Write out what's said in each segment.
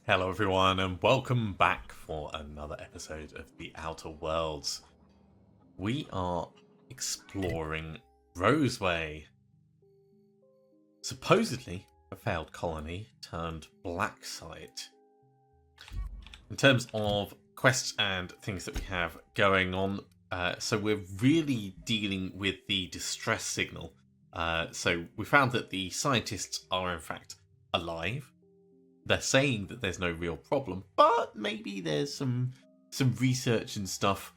Hello everyone and welcome back for another episode of The Outer Worlds. We are exploring Roseway. Supposedly a failed colony turned black site. In terms of quests and things that we have going on, so we're really dealing with the distress signal. So we found that the scientists are in fact alive. They're saying that there's no real problem, but maybe there's some research and stuff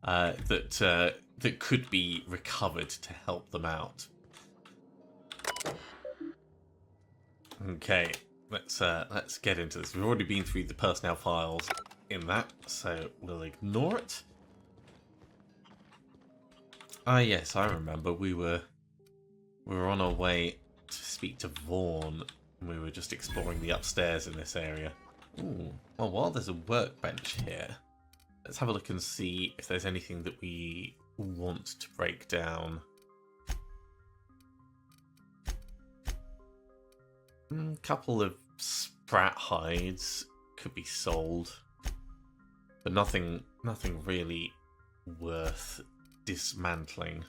that could be recovered to help them out. Okay, let's get into this. We've already been through the personnel files in that, so we'll ignore it. Ah, yes, I remember. We were on our way to speak to Vaughn. We were just exploring the upstairs in this area. Ooh. Well, while there's a workbench here, let's have a look and see if there's anything that we want to break down. A couple of sprat hides could be sold, but nothing really worth dismantling.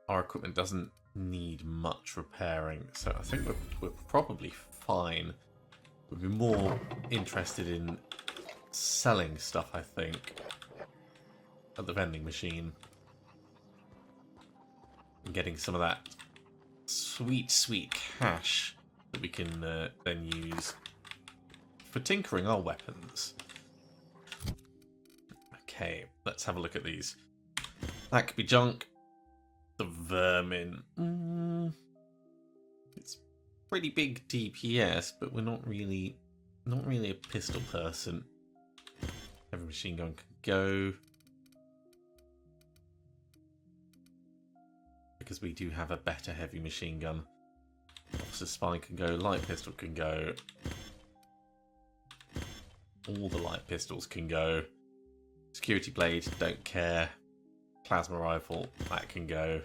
Our equipment doesn't need much repairing, so I think we're probably fine. We'd be more interested in selling stuff, I think, at the vending machine and getting some of that sweet cash that we can then use for tinkering our weapons. Okay, let's have a look at these. That could be junk. The vermin. It's pretty big DPS, but we're not really a pistol person. Heavy machine gun can go, because we do have a better heavy machine gun. Officer spine can go. Light pistol can go. All the light pistols can go. Security blade, don't care. Plasma rifle, that can go.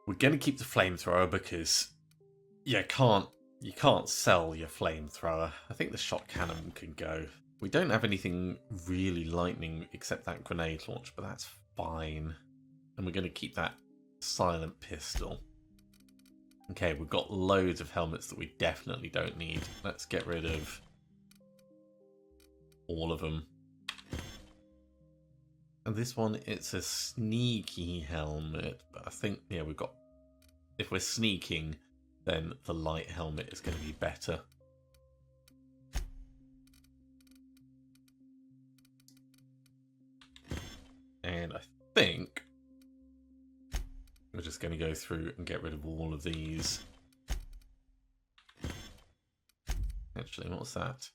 We're going to keep the flamethrower because you can't sell your flamethrower. I think the shot cannon can go. We don't have anything really lightning except that grenade launch, but that's fine. And we're going to keep that silent pistol. Okay, we've got loads of helmets that we definitely don't need. Let's get rid of all of them. And this one, it's a sneaky helmet, but I think, yeah, we've got... If we're sneaking, then the light helmet is going to be better. And I think we're just going to go through and get rid of all of these. Actually, what's that?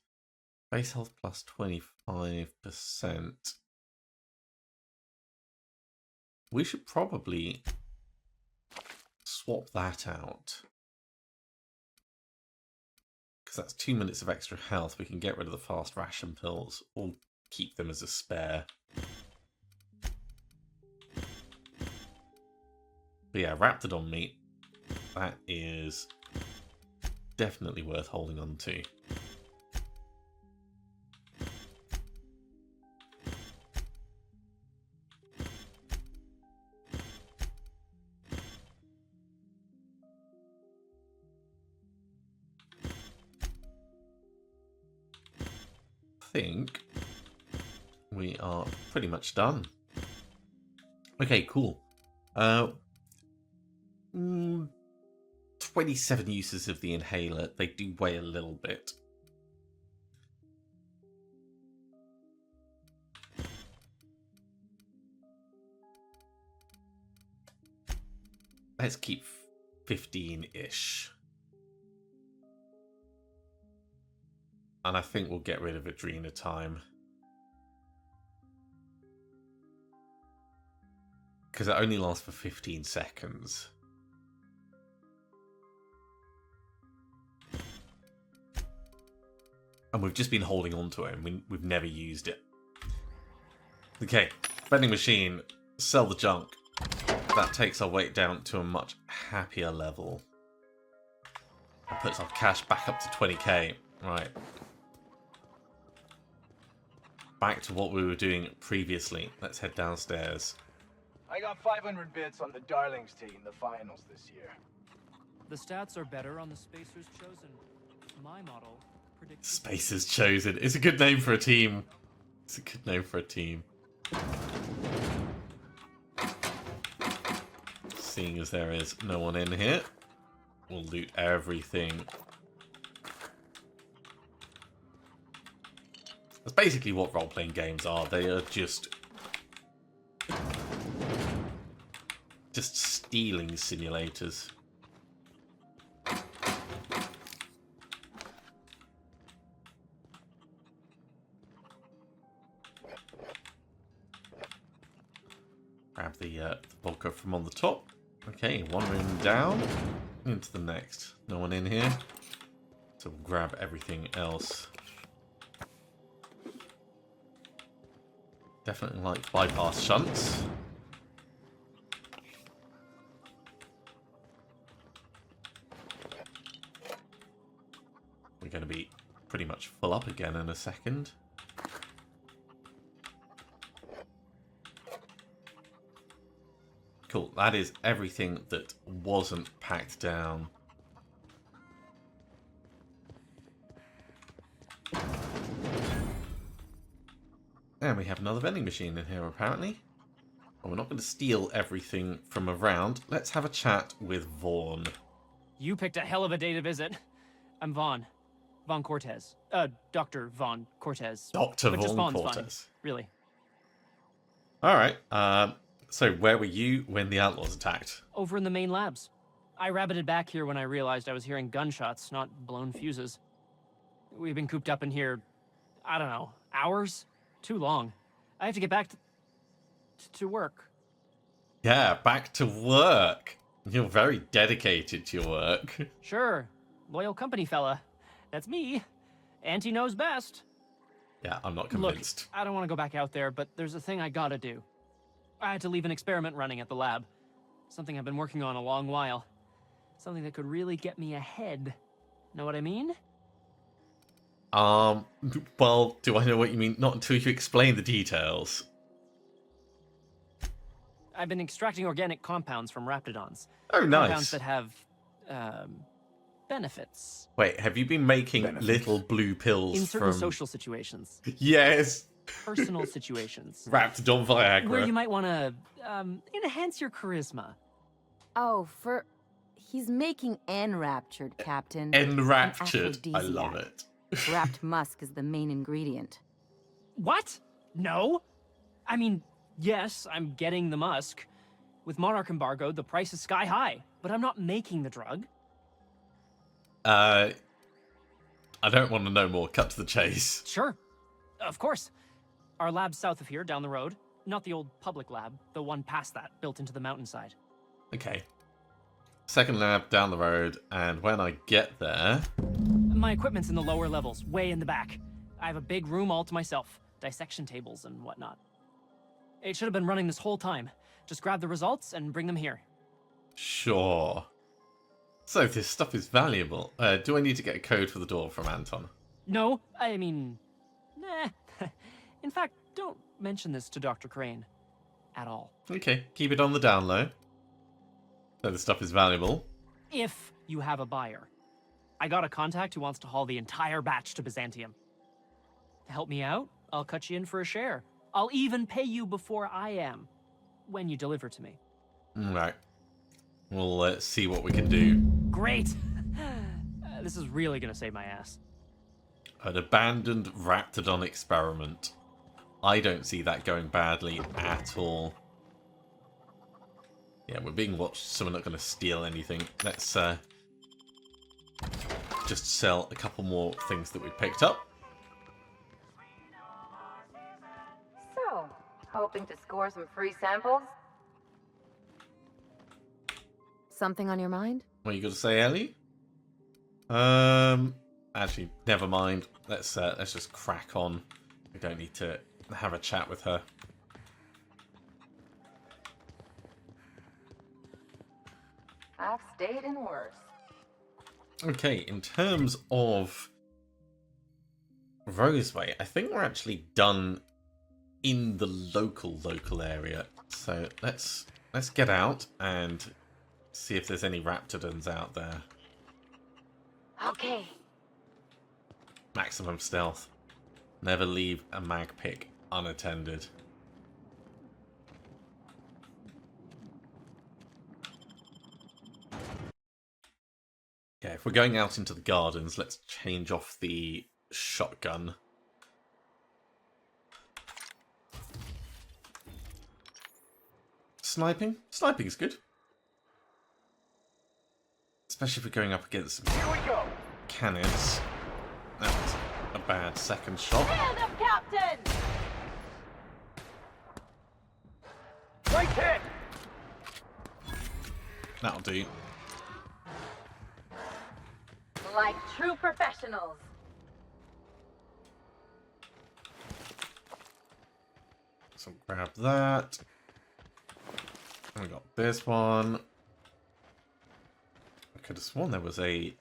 Base health plus 25%. We should probably swap that out, because that's 2 minutes of extra health. We can get rid of the fast ration pills or keep them as a spare. But yeah, Raptidon meat, that is definitely worth holding on to. Think we are pretty much done. Okay, cool. 27 uses of the inhaler. They do weigh a little bit. Let's keep 15-ish. And I think we'll get rid of Adrena time, because it only lasts for 15 seconds. And we've just been holding on to it, and we've never used it. Okay, vending machine, sell the junk. That takes our weight down to a much happier level. That puts our cash back up to 20k. Right. Back to what we were doing previously. Let's head downstairs. I got 500 bits on the Darlings team, the finals this year. The stats are better on the Spacers Chosen. My model predicts... Spacers Chosen. It's a good name for a team. It's a good name for a team. Seeing as there is no one in here, we'll loot everything. That's basically what role-playing games are. They are just stealing simulators. Grab the vodka from on the top. Okay, one room down, into the next. No one in here, so we'll grab everything else. Definitely like to bypass shunts. We're going to be pretty much full up again in a second. Cool, that is everything that wasn't packed down. And we have another vending machine in here, apparently. But we're not going to steal everything from around. Let's have a chat with Vaughn. You picked a hell of a day to visit. I'm Vaughn. Vaughn Cortez. Dr. Vaughn Cortez. Dr. But just Vaughn Vaughn's Cortez. fine, really. Alright, so where were you when the Outlaws attacked? Over in the main labs. I rabbited back here when I realized I was hearing gunshots, not blown fuses. We've been cooped up in here, I don't know, hours? Too long. I have to get back to work. Yeah, back to work. You're very dedicated to your work. Sure. Loyal company fella. That's me. Auntie knows best. Yeah, I'm not convinced. Look, I don't want to go back out there, but there's a thing I gotta do. I had to leave an experiment running at the lab. Something I've been working on a long while. Something that could really get me ahead. Know what I mean? Well, do I know what you mean? Not until you explain the details. I've been extracting organic compounds from raptidons. Oh, nice. Compounds that have, benefits. Wait, have you been making little blue pills In certain from... social situations. Yes! Personal situations. Raptidon Viagra. Where you might want to, enhance your charisma. Oh, he's making enraptured, Captain. Enraptured. An I love aphrodisiac. it. Wrapped musk is the main ingredient. What? No? I mean, yes, I'm getting the musk. With Monarch embargo, the price is sky high, but I'm not making the drug. I don't want to know more. Cut to the chase. Sure. Of course. Our lab's south of here, down the road. Not the old public lab, the one past that, built into the mountainside. Okay. Second lab down the road, and when I get there... My equipment's in the lower levels, way in the back. I have a big room all to myself, dissection tables and whatnot. It should have been running this whole time. Just grab the results and bring them here. Sure. So this stuff is valuable. Do I need to get a code for the door from Anton? No, I mean... Nah. In fact, don't mention this to Dr. Crane. At all. Okay, keep it on the down low. So the stuff is valuable. If you have a buyer. I got a contact who wants to haul the entire batch to Byzantium. To help me out, I'll cut you in for a share. I'll even pay you before I am, when you deliver to me. Right. We'll see what we can do. Great! This is really gonna save my ass. An abandoned Raptidon experiment. I don't see that going badly at all. Yeah, we're being watched, so we're not going to steal anything. Let's just sell a couple more things that we picked up. So, hoping to score some free samples? Something on your mind? What are you going to say, Ellie? Actually, never mind. Let's just crack on. We don't need to have a chat with her. I've stayed in worse. Okay, in terms of Roseway, I think we're actually done in the local area. So let's get out and see if there's any Raptidons out there. Okay. Maximum stealth. Never leave a mag pick unattended. Okay, if we're going out into the gardens, let's change off the shotgun. Sniping? Sniping is good. Especially if we're going up against Here we go. cannons. That was a bad second shot. Stand up, Captain! Right hit. That'll do. Like true professionals. So grab that. And we got this one. I could have sworn there was a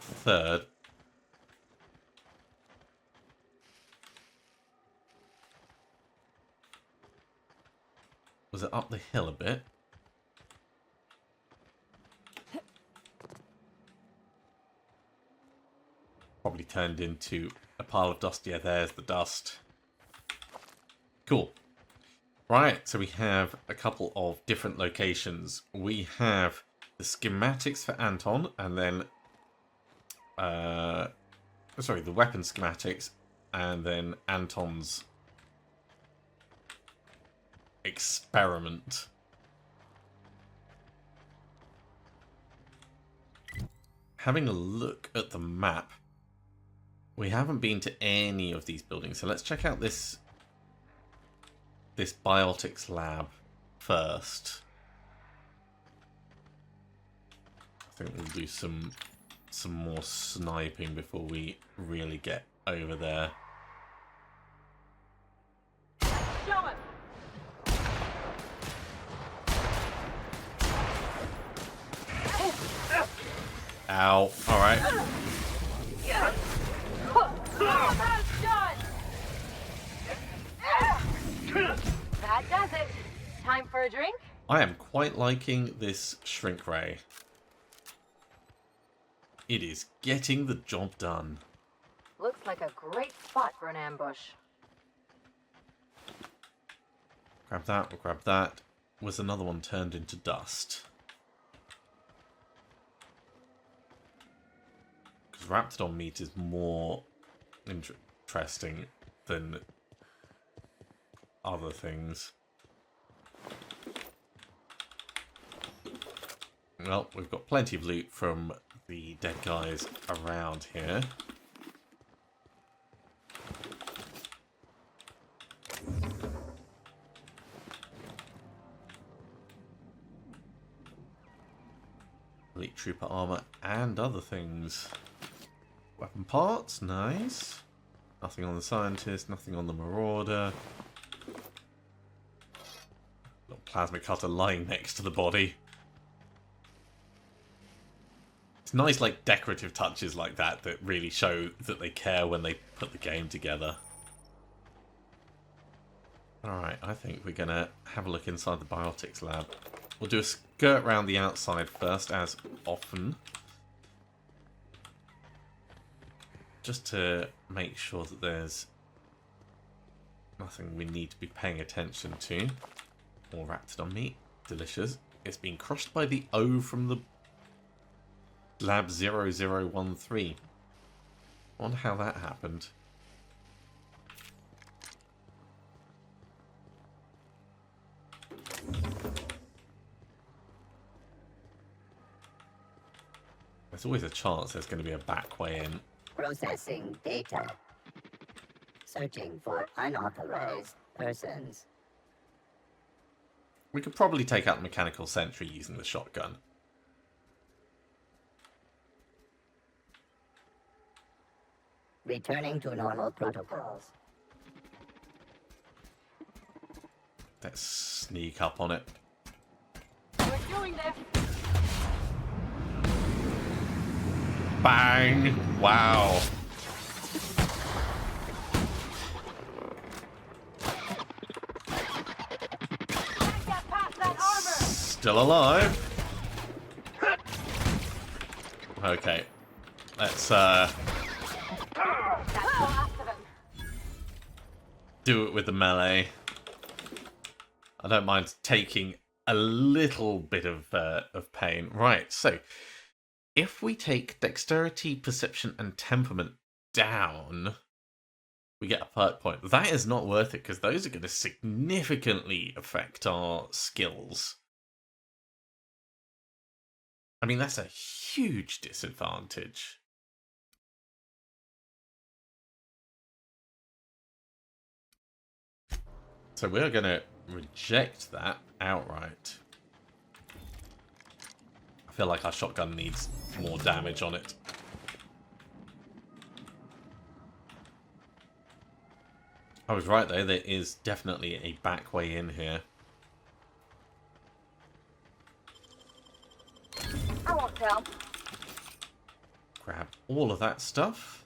third. Was it up the hill a bit? Probably turned into a pile of dust. Yeah, there's the dust. Cool. Right, so we have a couple of different locations. We have the schematics for Anton, and then... sorry, the weapon schematics, and then Anton's experiment. Having a look at the map, we haven't been to any of these buildings, so let's check out this biotics lab first. I think we'll do some more sniping before we really get over there. Show him! Ow. Alright. Almost done! That does it. Time for a drink? I am quite liking this shrink ray. It is getting the job done. Looks like a great spot for an ambush. Grab that, we'll grab that. Was another one turned into dust? Because Raptidon meat is more interesting than other things. Well, we've got plenty of loot from the dead guys around here. Elite Trooper armor and other things. Weapon parts, nice. Nothing on the Scientist, nothing on the Marauder. Little plasma cutter lying next to the body. It's nice, like, decorative touches like that that really show that they care when they put the game together. Alright, I think we're going to have a look inside the biotics lab. We'll do a skirt round the outside first, as often. Just to make sure that there's nothing we need to be paying attention to. More Raptidon meat. Delicious. It's been crushed by the O from the Lab 0013. Wonder how that happened. There's always a chance there's going to be a back way in. Processing data. Searching for unauthorized persons. We could probably take out the mechanical sentry using the shotgun. Returning to normal protocols. Let's sneak up on it. We're doing this! Bang! Wow. Still alive. Okay. Let's do it with the melee. I don't mind taking a little bit of pain. Right, so if we take dexterity, perception, and temperament down, we get a perk point. That is not worth it because those are going to significantly affect our skills. I mean, that's a huge disadvantage. So we're going to reject that outright. I feel like our shotgun needs more damage on it. I was right though, there is definitely a back way in here. I won't tell. Grab all of that stuff.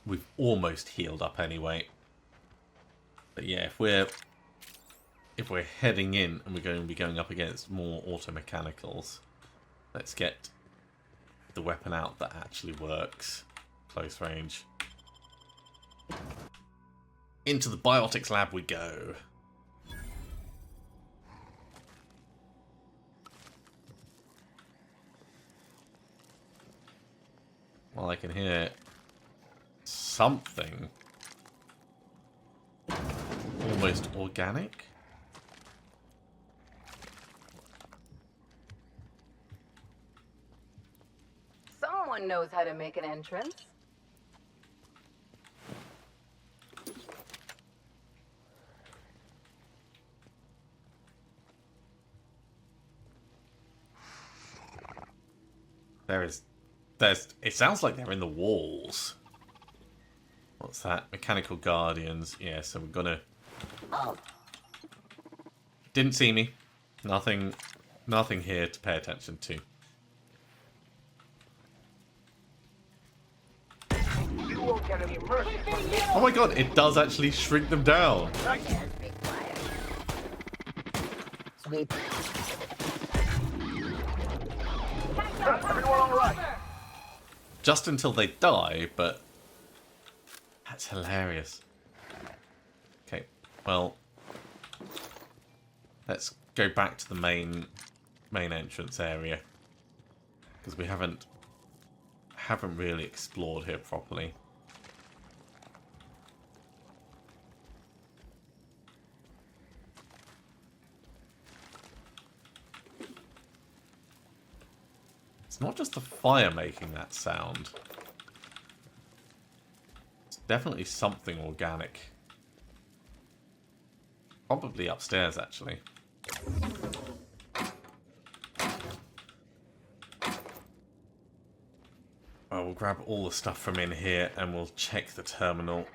We've almost healed up anyway. But yeah, if we're heading in and we're going to be going up against more auto-mechanicals, let's get the weapon out that actually works. Close range. Into the biotics lab we go. Well, I can hear something almost organic. Someone knows how to make an entrance. It sounds like they're in the walls. What's that? Mechanical Guardians. Yeah, so we're gonna... Didn't see me. Nothing here to pay attention to. You won't get any mercy from me. Oh my god, it does actually shrink them down. Sweet. Everyone all right? Just until they die, but... That's hilarious. Okay, well... Let's go back to the main entrance area. Because we haven't really explored here properly. It's not just the fire making that sound. It's definitely something organic. Probably upstairs, actually. We'll grab all the stuff from in here and we'll check the terminal.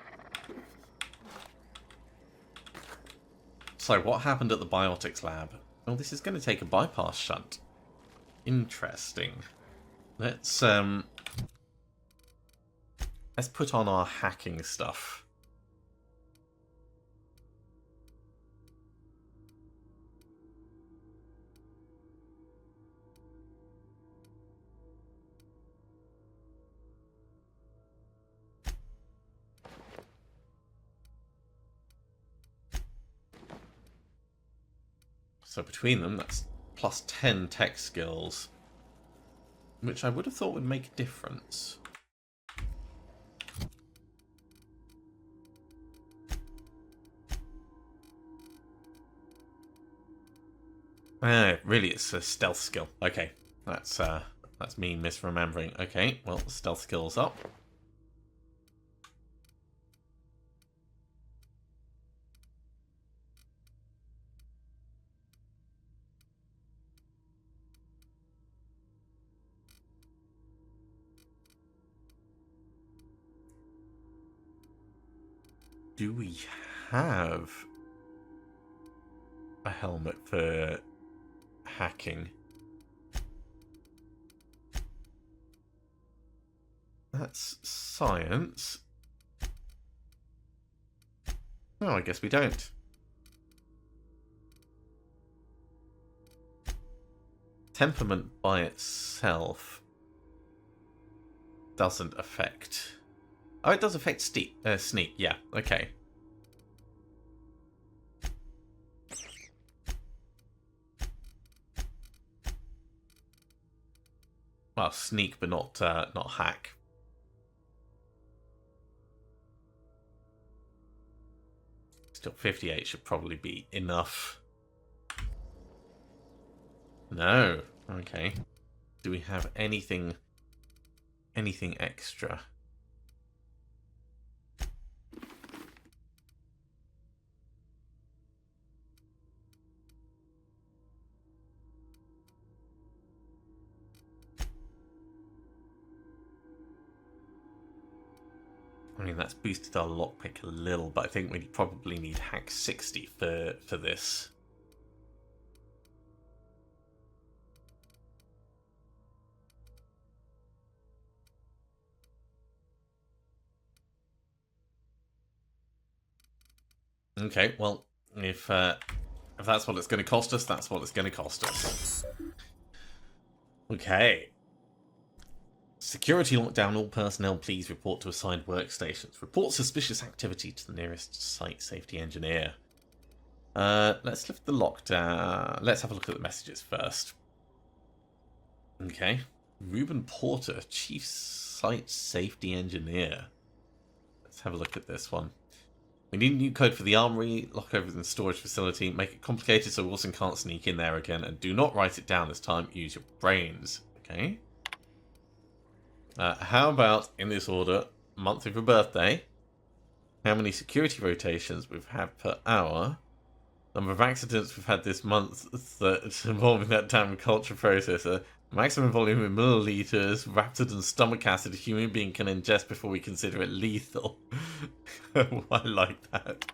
So, what happened at the biotics lab? Oh, this is going to take a bypass shunt. Interesting. Let's put on our hacking stuff. So between them, that's plus 10 tech skills, which I would have thought would make a difference. Really, it's a stealth skill. Okay, that's me misremembering. Okay, well, stealth skill's up. Do we have a helmet for hacking. That's science. No, I guess we don't. Temperament by itself doesn't affect... Oh, it does affect sneak. Yeah, okay. Well, sneak, but not hack. Still, 58 should probably be enough. No. Okay. Do we have anything extra? I mean, that's boosted our lockpick a little, but I think we probably need hack 60 for this. Okay, well, if that's what it's going to cost us, that's what it's going to cost us. Okay. Security lockdown. All personnel, please report to assigned workstations. Report suspicious activity to the nearest site safety engineer. Let's lift the lockdown. Let's have a look at the messages first. Okay. Ruben Porter, Chief Site Safety Engineer. Let's have a look at this one. We need a new code for the armory, lock over the storage facility, make it complicated so Wilson can't sneak in there again, and do not write it down this time, use your brains. Okay. How about, in this order, month of your birthday, how many security rotations we've had per hour, number of accidents we've had this month that's involving that damn culture processor, maximum volume in milliliters, Raptidon stomach acid a human being can ingest before we consider it lethal. I like that.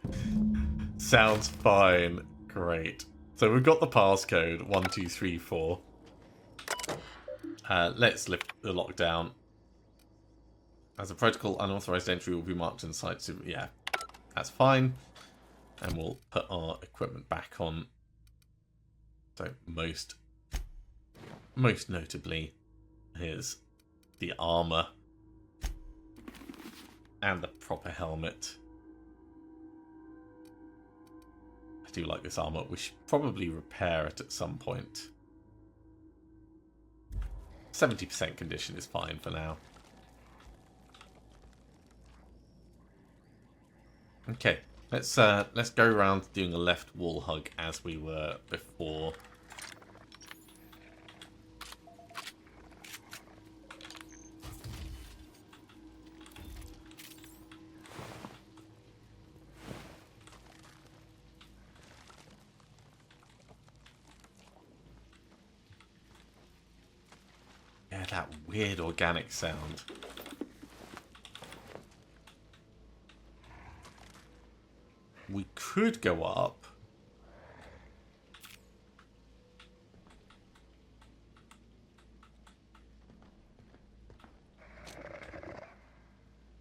Sounds fine. Great. So we've got the passcode, 1234. Let's lift the lockdown. As a protocol, unauthorized entry will be marked in sight. So yeah, that's fine. And we'll put our equipment back on. So most notably, here's the armor and the proper helmet. I do like this armor. We should probably repair it at some point. 70% condition is fine for now. Okay, let's go around doing a left wall hug as we were before. Yeah, that weird organic sound. We could go up.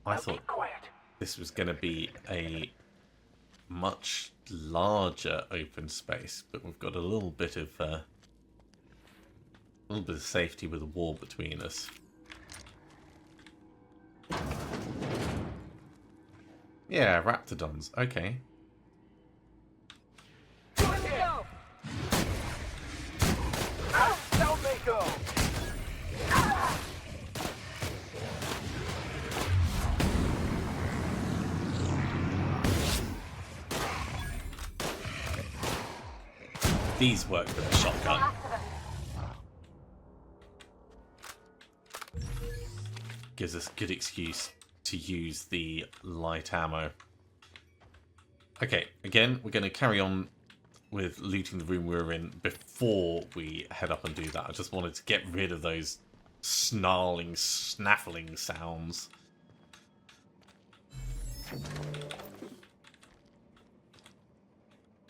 I thought this was going to be a much larger open space, but we've got a little bit of safety with a wall between us. Yeah, Raptidons. Okay. These work with a shotgun. Gives us a good excuse to use the light ammo. Okay, again, we're going to carry on with looting the room we were in before we head up and do that. I just wanted to get rid of those snarling, snaffling sounds.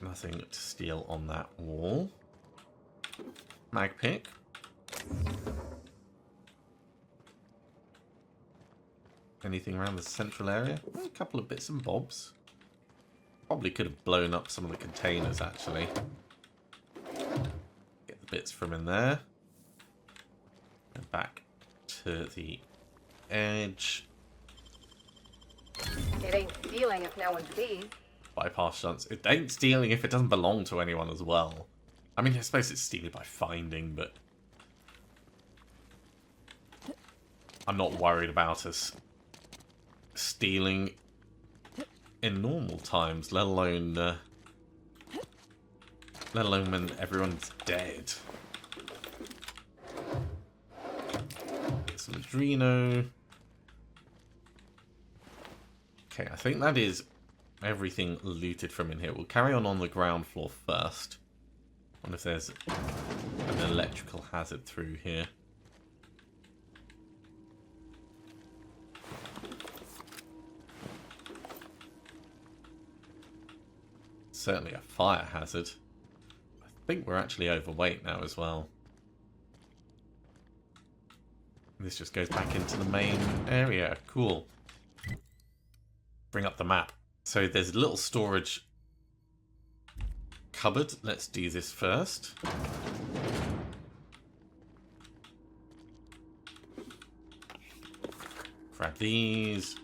Nothing to steal on that wall. Mag pick. Anything around the central area? A couple of bits and bobs. Probably could have blown up some of the containers, actually. Get the bits from in there. And back to the edge. It ain't stealing if no one sees. Bypass chance. It ain't stealing if it doesn't belong to anyone as well. I mean, I suppose it's stealing by finding, but I'm not worried about us stealing in normal times, let alone when everyone's dead. Some Adreno. Okay, I think that is everything looted from in here. We'll carry on the ground floor first. I wonder if there's an electrical hazard through here. Certainly a fire hazard. I think we're actually overweight now as well. This just goes back into the main area. Cool. Bring up the map. So there's a little storage cupboard. Let's do this first. Grab these.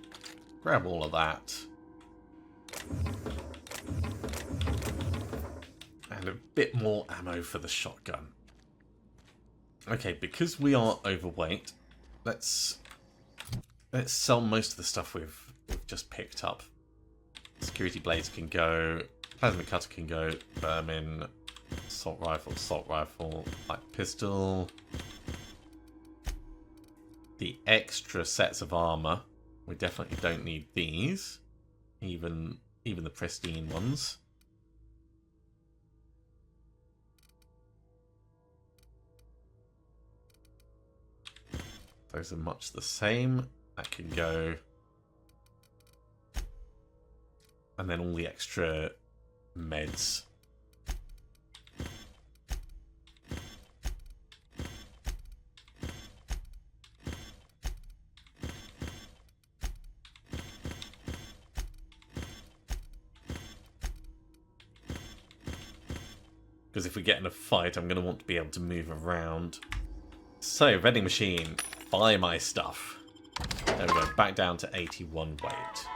Grab all of that. And a bit more ammo for the shotgun. Okay, because we are overweight, let's sell most of the stuff we've just picked up. Security blades can go, plasma cutter can go, vermin, assault rifle, light pistol. The extra sets of armor, we definitely don't need these, even the pristine ones. Those are much the same. That can go. And then all the extra meds. Because if we get in a fight, I'm going to want to be able to move around. So, vending machine. Buy my stuff. There we go. Back down to 81 weight.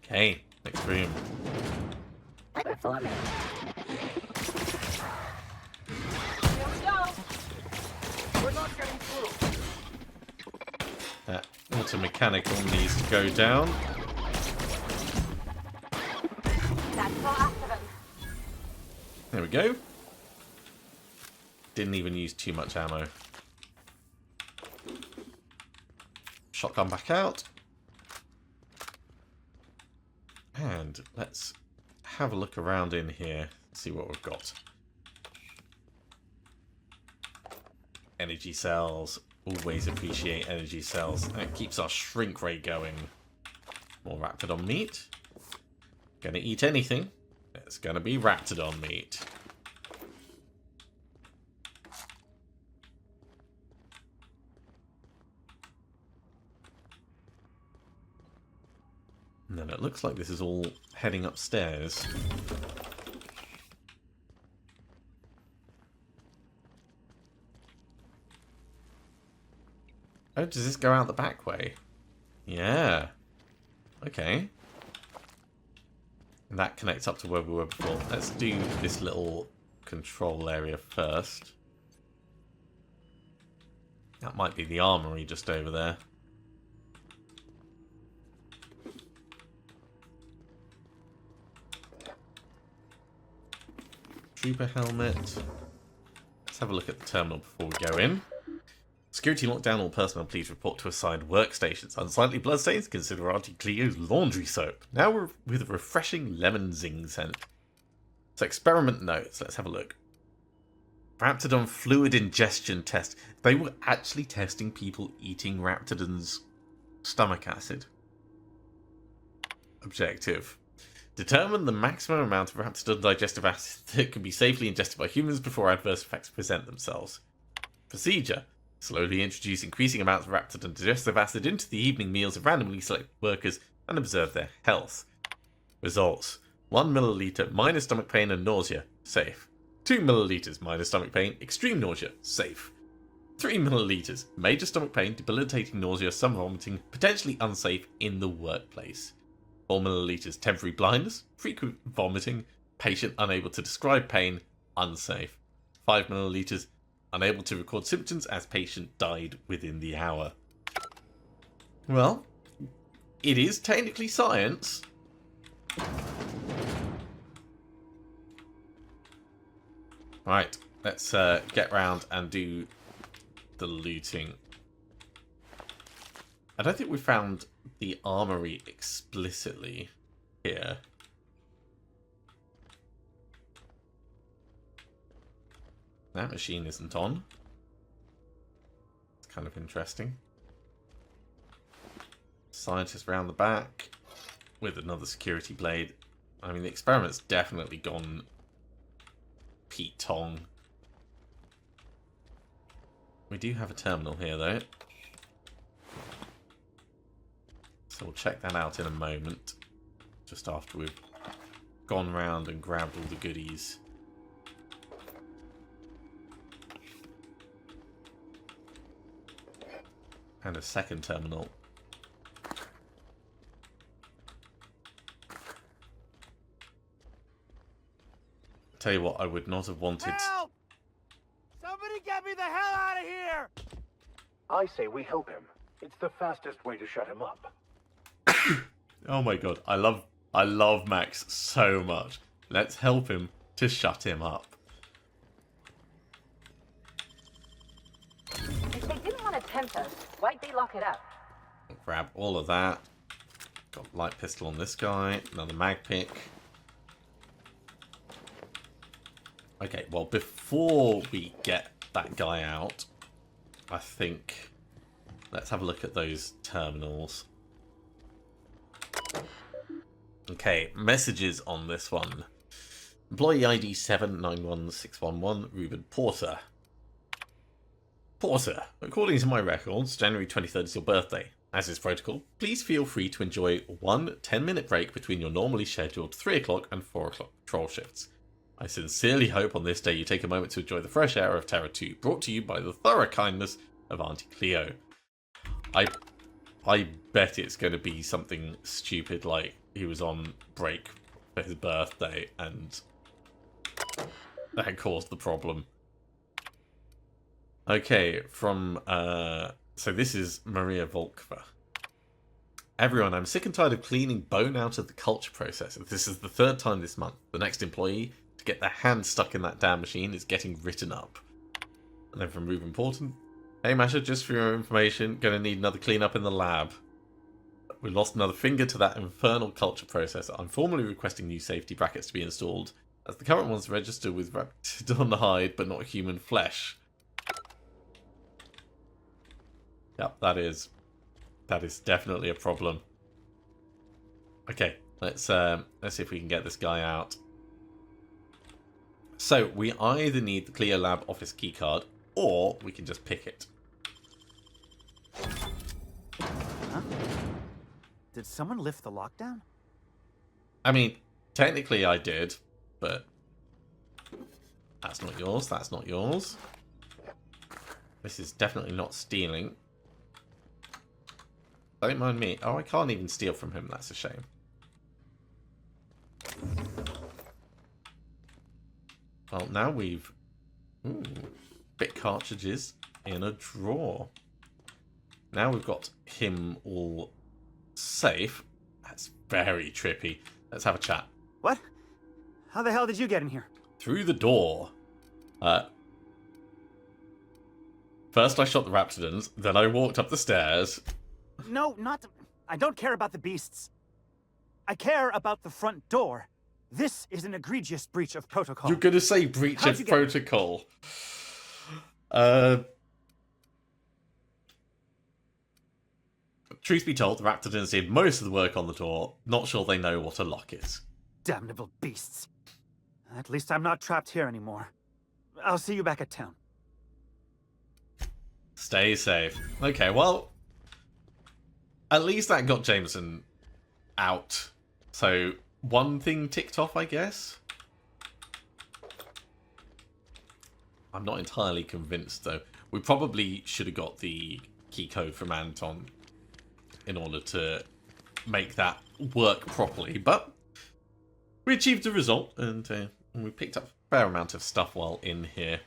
Okay. Next room. Performing. Here we go. We're not getting through. That auto mechanical needs to go down. That's all after them. There we go. Didn't even use too much ammo. Shotgun back out. And let's have a look around in here, see what we've got. Energy cells. Always appreciate energy cells. That keeps our shrink rate going. More Raptidon meat. Gonna eat anything. It's gonna be Raptidon meat. And then it looks like this is all heading upstairs. Oh, does this go out the back way? Yeah. Okay. And that connects up to where we were before. Let's do this little control area first. That might be the armory just over there. Trooper helmet. Let's have a look at the terminal before we go in. Security lockdown. All personnel please report to assigned workstations. Unsightly bloodstains. Consider Auntie Cleo's laundry soap. Now we're with a refreshing lemon zing scent. So experiment notes. Let's have a look. Raptidon fluid ingestion test. They were actually testing people eating Raptidon's stomach acid. objective. Determine the maximum amount of raptidon digestive acid that can be safely ingested by humans before adverse effects present themselves. Procedure. Slowly introduce increasing amounts of raptidon digestive acid into the evening meals of randomly selected workers and observe their health. Results. 1 milliliter, minor stomach pain and nausea, safe. 2 milliliters, minor stomach pain, extreme nausea, safe. 3 milliliters, major stomach pain, debilitating nausea, some vomiting, potentially unsafe in the workplace. 4 milliliters, temporary blindness, frequent vomiting, patient unable to describe pain, unsafe. 5 milliliters, unable to record symptoms as patient died within the hour. Well, it is technically science. Right, let's get round and do the looting. I don't think we found the armory explicitly here. That machine isn't on. It's kind of interesting. Scientist round the back with another security blade. I mean, the experiment's definitely gone Pete Tong. We do have a terminal here, though. So we'll check that out in a moment. Just after we've gone round and grabbed all the goodies. And a second terminal. Tell you what, I would not have wanted... Help! Somebody get me the hell out of here! I say we help him. It's the fastest way to shut him up. Oh my god, I love Max so much. Let's help him to shut him up. If they didn't want to tempt us, why'd they lock it up? Grab all of that. Got a light pistol on this guy. Another mag pick. Okay, well, before we get that guy out, I think let's have a look at those terminals. Okay, messages on this one. Employee ID 791611, Ruben Porter. Porter, according to my records, January 23rd is your birthday. As is protocol, please feel free to enjoy one 10-minute break between your normally scheduled 3 o'clock and 4 o'clock patrol shifts. I sincerely hope on this day you take a moment to enjoy the fresh air of Terra 2, brought to you by the thorough kindness of Auntie Cleo. I bet it's going to be something stupid like he was on break for his birthday and that caused the problem. Okay, from, so this is Maria Volkova. Everyone, I'm sick and tired of cleaning bone out of the culture processor. This is the 3rd time this month. The next employee to get their hand stuck in that damn machine is getting written up. And then from Ruben Porton. Hey Masha, just for your information, gonna need another cleanup in the lab. We lost another finger to that infernal culture processor. I'm formally requesting new safety brackets to be installed, as the current ones register with raptidon hide but not human flesh. Yep, that is definitely a problem. Okay, let's see if we can get this guy out. So we either need the Cleo Lab office keycard, or we can just pick it. Huh? Did someone lift the lockdown? I mean, technically I did, but that's not yours. That's not yours. This is definitely not stealing. Don't mind me. Oh, I can't even steal from him. That's a shame. Well, now we've... Ooh, bit cartridges in a drawer. Now we've got him all safe. That's very trippy. Let's have a chat. What? How the hell did you get in here? Through the door. First I shot the raptidons, then I walked up the stairs. No, not... I don't care about the beasts. I care about the front door. This is an egregious breach of protocol. You're gonna say breach of protocol. truth be told, the Raptors did most of the work on the door. Not sure they know what a lock is. Damnable beasts. At least I'm not trapped here anymore. I'll see you back at town. Stay safe. Okay, well, at least that got Jameson out. So, one thing ticked off, I guess. I'm not entirely convinced, though. We probably should have got the key code from Anton in order to make that work properly. But we achieved the result, and we picked up a fair amount of stuff while in here.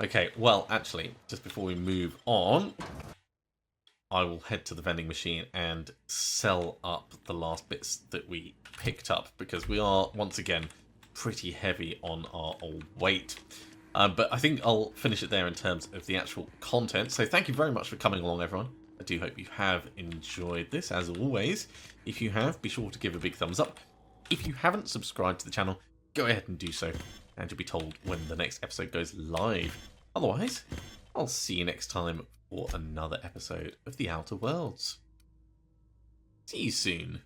Okay, well, actually, just before we move on, I will head to the vending machine and sell up the last bits that we picked up, because we are, once again, pretty heavy on our old weight. But I think I'll finish it there in terms of the actual content. So thank you very much for coming along, everyone. I do hope you have enjoyed this, as always. If you have, be sure to give a big thumbs up. If you haven't subscribed to the channel, go ahead and do so, and you'll be told when the next episode goes live. Otherwise, I'll see you next time for another episode of The Outer Worlds. See you soon.